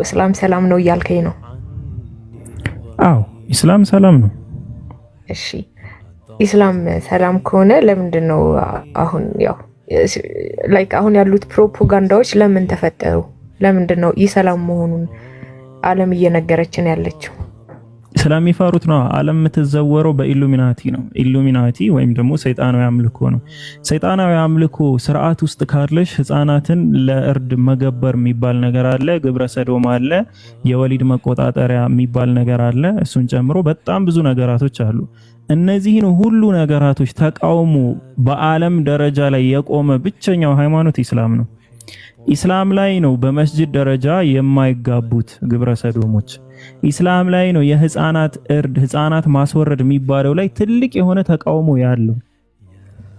እስላም ሰላም ነው እያልከኝ ነው? አዎ ኢስላም ሰላም ነው። እሺ ኢስላም ሰላም ከሆነ ለምንድን ነው አሁን አሁን ያሉት ፕሮፓጋንዳዎች ለምን ተፈጠሩ? ለምንድን ነው ኢስላም መሆኑን ዓለም እየነገረችን ያለችው? ስለሚፈሩት ነው። ዓለም የምትዘወረው በኢሉሚናቲ ነው። ኢሉሚናቲ ወይም ደግሞ ሰይጣናዊ አምልኮ ነው። ሰይጣናዊ አምልኮ ስርዓት ውስጥ ካለሽ ህፃናትን ለእርድ መገበር የሚባል ነገር አለ፣ ግብረ ሰዶም አለ፣ የወሊድ መቆጣጠሪያ የሚባል ነገር አለ። እሱን ጨምሮ በጣም ብዙ ነገራቶች አሉ። እነዚህን ሁሉ ነገራቶች ተቃውሞ በዓለም ደረጃ ላይ የቆመ ብቸኛው ሃይማኖት ኢስላም ነው። ኢስላም ላይ ነው በመስጂድ ደረጃ የማይጋቡት ግብረ ሰዶሞች። ኢስላም ላይ ነው የህፃናት እርድ፣ ህፃናት ማስወረድ የሚባለው ላይ ትልቅ የሆነ ተቃውሞ ያለው።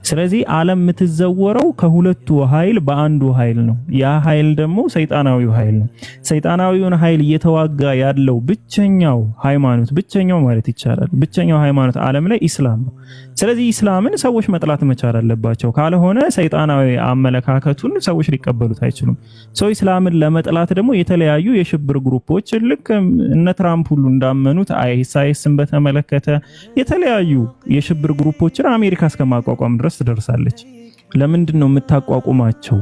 ስለዚህ ዓለም የምትዘወረው ከሁለቱ ኃይል በአንዱ ኃይል ነው። ያ ኃይል ደግሞ ሰይጣናዊው ኃይል ነው። ሰይጣናዊውን ኃይል እየተዋጋ ያለው ብቸኛው ሃይማኖት፣ ብቸኛው ማለት ይቻላል ብቸኛው ሃይማኖት ዓለም ላይ ኢስላም ነው። ስለዚህ ኢስላምን ሰዎች መጥላት መቻል አለባቸው። ካልሆነ ሰይጣናዊ አመለካከቱን ሰዎች ሊቀበሉት አይችሉም። ሰው ኢስላምን ለመጥላት ደግሞ የተለያዩ የሽብር ግሩፖች ልክ እነ ትራምፕ ሁሉ እንዳመኑት አይኤስን በተመለከተ የተለያዩ የሽብር ግሩፖችን አሜሪካ እስከማቋቋም ድረስ ትደርሳለች። ለምንድን ነው የምታቋቁማቸው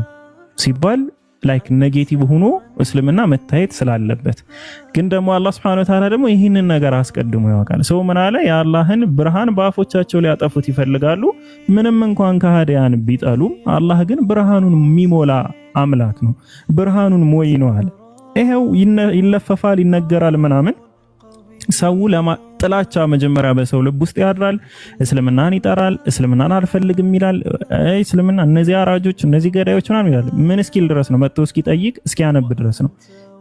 ሲባል ላይክ ኔጌቲቭ ሆኖ እስልምና መታየት ስላለበት። ግን ደግሞ አላህ Subhanahu Wa Ta'ala ደግሞ ይህንን ነገር አስቀድሞ ያውቃል። ሰው ምን አለ? የአላህን ብርሃን በአፎቻቸው ሊያጠፉት ይፈልጋሉ። ምንም እንኳን ከሃዲያን ቢጠሉም አላህ ግን ብርሃኑን የሚሞላ አምላክ ነው። ብርሃኑን ሞይ ነው አለ። ይሄው ይለፈፋል፣ ይነገራል ምናምን። ሰው ጥላቻ መጀመሪያ በሰው ልብ ውስጥ ያድራል። እስልምናን ይጠራል፣ እስልምናን አልፈልግም ይላል። እስልምና እነዚህ አራጆች፣ እነዚህ ገዳዮች ምናምን ይላል። ምን እስኪል ድረስ ነው? መጥቶ እስኪጠይቅ እስኪያነብ ድረስ ነው።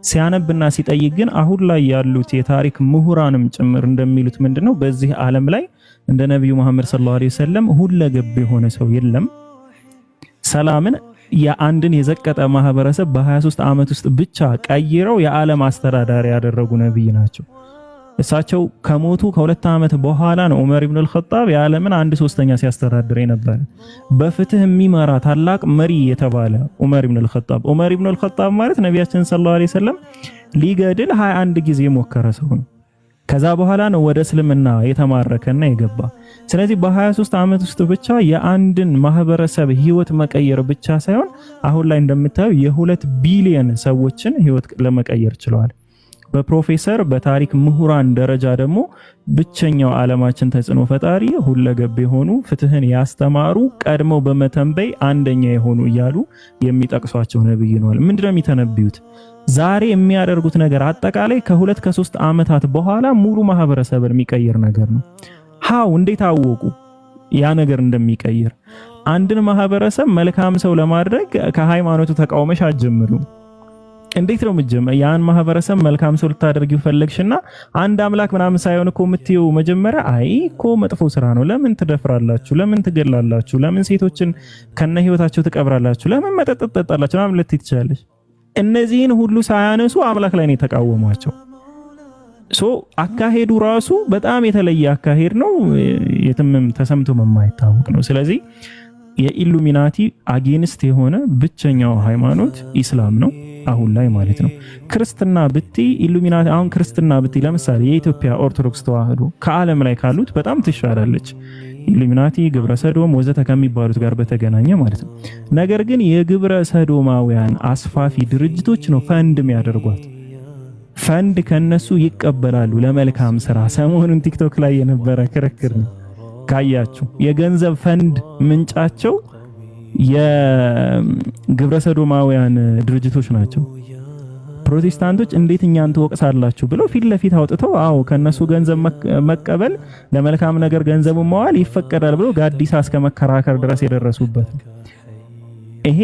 ሲያነብና ሲጠይቅ ግን አሁን ላይ ያሉት የታሪክ ምሁራንም ጭምር እንደሚሉት ምንድነው በዚህ ዓለም ላይ እንደ ነብዩ መሐመድ ሰለላሁ ዐለይሂ ወሰለም ሁለገብ የሆነ ሰው የለም። ሰላምን የአንድን የዘቀጠ ማህበረሰብ በ23 ዓመት ውስጥ ብቻ ቀይረው የዓለም አስተዳዳሪ ያደረጉ ነብይ ናቸው። እሳቸው ከሞቱ ከሁለት ዓመት በኋላ ነው ዑመር ኢብኑ አልኸጣብ የዓለምን 1/3 ሲያስተዳድር ነበር። በፍትህ የሚመራ ታላቅ መሪ የተባለ ዑመር ኢብኑ አልኸጣብ። ዑመር ኢብኑ አልኸጣብ ማለት ነቢያችን ሰለላሁ ዐለይሂ ወሰለም ሊገድል 21 ጊዜ ሞከረ ሰው ነው። ከዛ በኋላ ነው ወደ እስልምና የተማረከና የገባ። ስለዚህ በ23 ዓመት ውስጥ ብቻ የአንድን ማህበረሰብ ህይወት መቀየር ብቻ ሳይሆን አሁን ላይ እንደምታዩ የ2 ቢሊዮን ሰዎችን ህይወት ለመቀየር ችለዋል። በፕሮፌሰር በታሪክ ምሁራን ደረጃ ደግሞ ብቸኛው ዓለማችን ተጽዕኖ ፈጣሪ ሁለገብ የሆኑ ፍትህን ያስተማሩ ቀድመው በመተንበይ አንደኛ የሆኑ እያሉ የሚጠቅሷቸው ነብይ ነው። ምንድነው የሚተነብዩት? ዛሬ የሚያደርጉት ነገር አጠቃላይ ከ2 ከ3 ዓመታት በኋላ ሙሉ ማህበረሰብን የሚቀይር ነገር ነው። እንዴት አወቁ ያ ነገር እንደሚቀይር? አንድን ማህበረሰብ መልካም ሰው ለማድረግ ከሃይማኖቱ ተቃውመሽ አትጀምሩ። እንዴት ነው የምትጀምረው? ያን ማህበረሰብ መልካም ሰው ልታደርጊው ፈለግሽና አንድ አምላክ ምናምን ሳይሆን እኮ የምትይው መጀመሪያ እኮ መጥፎ ስራ ነው፣ ለምን ትደፍራላችሁ፣ ለምን ትገላላችሁ፣ ለምን ሴቶችን ከነ ህይወታቸው ትቀብራላችሁ፣ ለምን መጠጥ ትጠጣላችሁ ምናምን ልትይ ትችላለሽ። እነዚህን ሁሉ ሳያነሱ አምላክ ላይ ነው የተቃወሟቸው። አካሄዱ ራሱ በጣም የተለየ አካሄድ ነው፣ የትም ተሰምቶ የማይታወቅ ነው። ስለዚህ የኢሉሚናቲ አጌንስት የሆነ ብቸኛው ሃይማኖት ኢስላም ነው አሁን ላይ ማለት ነው። ክርስትና ብቲ ኢሉሚናቲ አሁን ክርስትና ብቲ ለምሳሌ የኢትዮጵያ ኦርቶዶክስ ተዋህዶ ከዓለም ላይ ካሉት በጣም ትሻላለች። ኢሉሚናቲ፣ ግብረ ሰዶም ወዘተ ከሚባሉት ጋር በተገናኘ ማለት ነው። ነገር ግን የግብረ ሰዶማውያን አስፋፊ ድርጅቶች ነው ፈንድም ያደርጓት። ፈንድ ከነሱ ይቀበላሉ ለመልካም ስራ። ሰሞኑን ቲክቶክ ላይ የነበረ ክርክር ነው ካያችሁ። የገንዘብ ፈንድ ምንጫቸው የግብረ ሰዶማውያን ድርጅቶች ናቸው። ፕሮቴስታንቶች እንዴት እኛን ትወቅሳላችሁ ብለው ፊት ለፊት አውጥተው ከነሱ ገንዘብ መቀበል ለመልካም ነገር ገንዘቡን መዋል ይፈቀዳል ብለው ጋዲሳ እስከ መከራከር ድረስ የደረሱበት ይሄ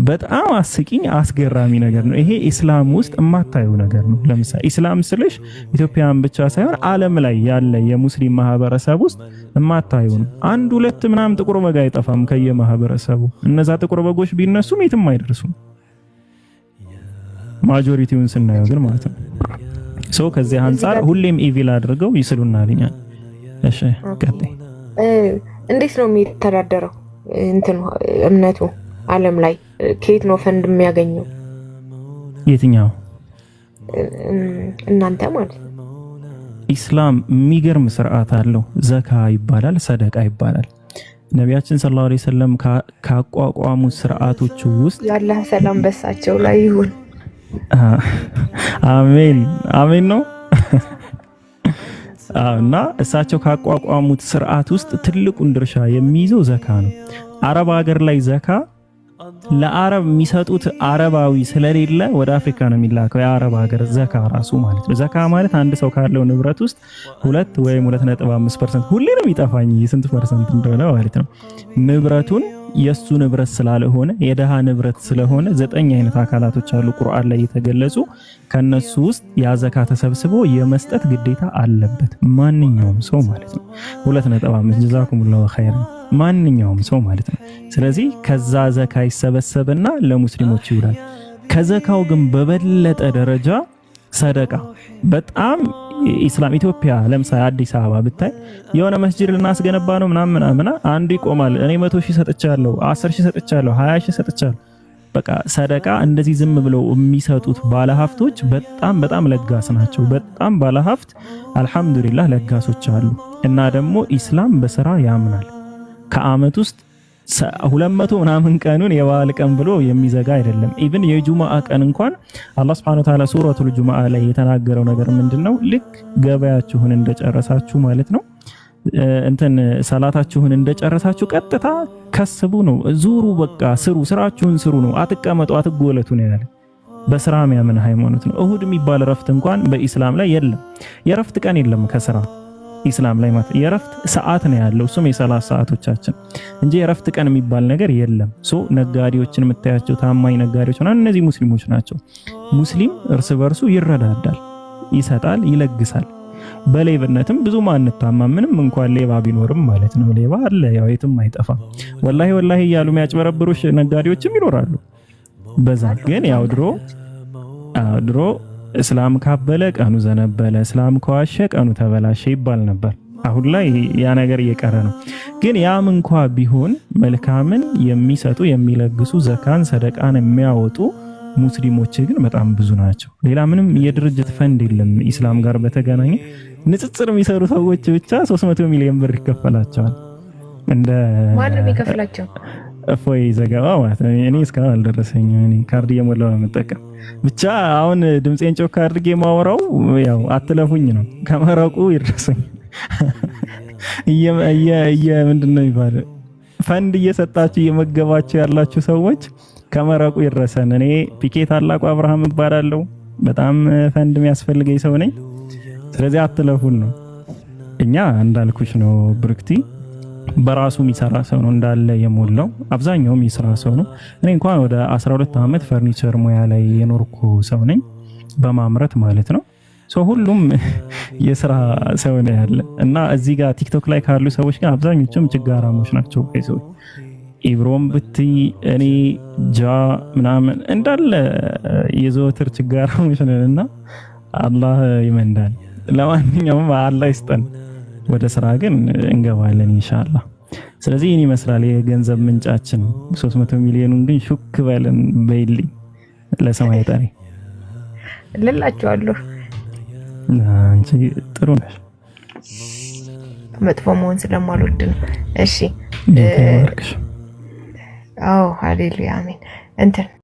በጣም አስቂኝ አስገራሚ ነገር ነው። ይሄ ኢስላም ውስጥ የማታዩ ነገር ነው። ለምሳሌ ኢስላም ስልሽ ኢትዮጵያን ብቻ ሳይሆን ዓለም ላይ ያለ የሙስሊም ማህበረሰብ ውስጥ የማታዩ ነው። 1-2 ምናምን ጥቁር በግ አይጠፋም ከየማህበረሰቡ። እነዛ ጥቁር በጎች ቢነሱም የትም አይደርሱም። ማጆሪቲውን ስናየው ግን ማለት ነው። ከዚህ አንፃር ሁሌም ኢቪል አድርገው ይስሉናልኛል። እሺ ቀጥይ። እንዴት ነው የሚተዳደረው እምነቱ ዓለም ላይ? ከየት ነው ፈንድ የሚያገኘው? የትኛው? እናንተ ማለት ነው። ኢስላም የሚገርም ስርዓት አለው። ዘካ ይባላል፣ ሰደቃ ይባላል። ነቢያችን ሰለላሁ ዐለይሂ ወሰለም ካቋቋሙት ስርዓቶች ውስጥ ያላህ ሰላም በሳቸው ላይ ይሁን። አሜን አሜን ነው። እና እሳቸው ካቋቋሙት ስርዓት ውስጥ ትልቁን ድርሻ የሚይዘው ዘካ ነው። አረብ ሀገር ላይ ዘካ ለአረብ የሚሰጡት አረባዊ ስለሌለ ወደ አፍሪካ ነው የሚላከው። የአረብ ሀገር ዘካ ራሱ ማለት ነው። ዘካ ማለት አንድ ሰው ካለው ንብረት ውስጥ 2 ወይም 2.5% ሁሌ ነው የሚጠፋኝ ስንት ፐርሰንት እንደሆነ ማለት ነው። ንብረቱን የሱ ንብረት ስላልሆነ የደሃ ንብረት ስለሆነ 9 አይነት አካላቶች አሉ ቁርአን ላይ የተገለጹ። ከነሱ ውስጥ ያ ዘካ ተሰብስቦ የመስጠት ግዴታ አለበት ማንኛውም ሰው ማለት ነው። 2.5 ጀዛኩሙላሁ ኸይረን ማንኛውም ሰው ማለት ነው። ስለዚህ ከዛ ዘካ ይሰበሰብና ለሙስሊሞች ይውላል። ከዘካው ግን በበለጠ ደረጃ ሰደቃ በጣም ኢስላም ኢትዮጵያ ለምሳሌ አዲስ አበባ ብታይ የሆነ መስጂድ ልናስገነባ ነው ምናምን አንዱ ይቆማል። እኔ 100,000 ሰጥቻለሁ፣ 10,000 ሰጥቻለሁ፣ 20,000 ሰጥቻለሁ። በቃ ሰደቃ እንደዚህ ዝም ብለው የሚሰጡት ባለሀብቶች በጣም ለጋስ ናቸው። በጣም ባለሀብት አልሐምዱሊላህ ለጋሶች አሉ። እና ደግሞ ኢስላም በስራ ያምናል። ከአመት ውስጥ 200 ምናምን ቀኑን የበዓል ቀን ብሎ የሚዘጋ አይደለም። ኢቭን የጁማአ ቀን እንኳን አላህ Subhanahu Wa Ta'ala ሱረቱል ጁማአ ላይ የተናገረው ነገር ምንድነው? ልክ ገበያችሁን እንደጨረሳችሁ ማለት ነው ሰላታችሁን እንደጨረሳችሁ ቀጥታ ከስቡ ነው፣ ዙሩ፣ በቃ ስሩ፣ ስራችሁን ስሩ ነው፣ አትቀመጡ፣ አትጎለቱ ነው ያለ። በስራ የሚያምን ሃይማኖት ነው። እሁድ የሚባል ረፍት እንኳን በኢስላም ላይ የለም። የረፍት ቀን የለም ከስራ ኢስላም ላይ ማለት የረፍት ሰዓት ነው ያለው። እሱም የ30 ሰዓቶቻችን እንጂ የረፍት ቀን የሚባል ነገር የለም። ነጋዴዎችን የምታያቸው ታማኝ ነጋዴዎች እነዚህ ሙስሊሞች ናቸው። ሙስሊም እርስ በርሱ ይረዳዳል፣ ይሰጣል፣ ይለግሳል። በሌብነትም ብዙ ማንታማ ምንም እንኳን ሌባ ቢኖርም ማለት ነው። ሌባ አለ፣ ያው የትም አይጠፋም። ወላሂ እያሉ የሚያጭበረብሩሽ ነጋዴዎችም ይኖራሉ። በዛ ግን ያው ድሮ እስላም ካበለ ቀኑ ዘነበለ፣ እስላም ከዋሸ ቀኑ ተበላሸ ይባል ነበር። አሁን ላይ ያ ነገር እየቀረ ነው። ግን ያም እንኳ ቢሆን መልካምን የሚሰጡ የሚለግሱ፣ ዘካን ሰደቃን የሚያወጡ ሙስሊሞች ግን በጣም ብዙ ናቸው። ሌላ ምንም የድርጅት ፈንድ የለም። ኢስላም ጋር በተገናኘ ንጽጽር የሚሰሩ ሰዎች ብቻ 300 ሚሊዮን ብር ይከፈላቸዋል። እንደ ማንም ይከፍላቸው እፎይ ዘገባ ማለት ነው። እኔ እስካሁን አልደረሰኝም። እኔ ካርድ እየሞላው ነው የምጠቀም። ብቻ አሁን ድምጼን ጮክ አድርጌ ማወራው ያው አትለፉኝ ነው። ከመረቁ ይድረሰኝ። ምንድነው የሚባለው? ፈንድ እየሰጣችሁ እየመገባችሁ ያላችሁ ሰዎች ከመረቁ ይድረሰን። እኔ ፒኬ ታላቁ አብርሃም እባላለሁ። በጣም ፈንድ የሚያስፈልገኝ ሰው ነኝ። ስለዚህ አትለፉን ነው። እኛ እንዳልኩሽ ነው ብርክቲ በራሱ የሚሰራ ሰው ነው እንዳለ የሞላው። አብዛኛው የሚሰራ ሰው ነው። እኔ እንኳን ወደ 12 ዓመት ፈርኒቸር ሙያ ላይ የኖርኩ ሰው ነኝ፣ በማምረት ማለት ነው። ሁሉም የስራ ሰው ነው ያለ እና እዚህ ጋር ቲክቶክ ላይ ካሉ ሰዎች ጋር አብዛኞቹም ችጋራሞች ናቸው። ሰዎች ኢብሮም ብትይ እኔ ጃ ምናምን እንዳለ የዘወትር ችጋራሞች ነንና አላህ ይመንዳል። ለማንኛውም አላህ ይስጠን። ወደ ስራ ግን እንገባለን ኢንሻአላህ። ስለዚህ ይህን ይመስላል የገንዘብ ምንጫችን። 300 ሚሊዮኑን ግን ሹክ በለን በይልኝ ለሰማይ ጠሪ ልላችኋለሁ። አንቺ ጥሩ ነሽ። መጥፎ መሆን ስለማልወድ ነው። እሺ ሃሌሉያ አሜን።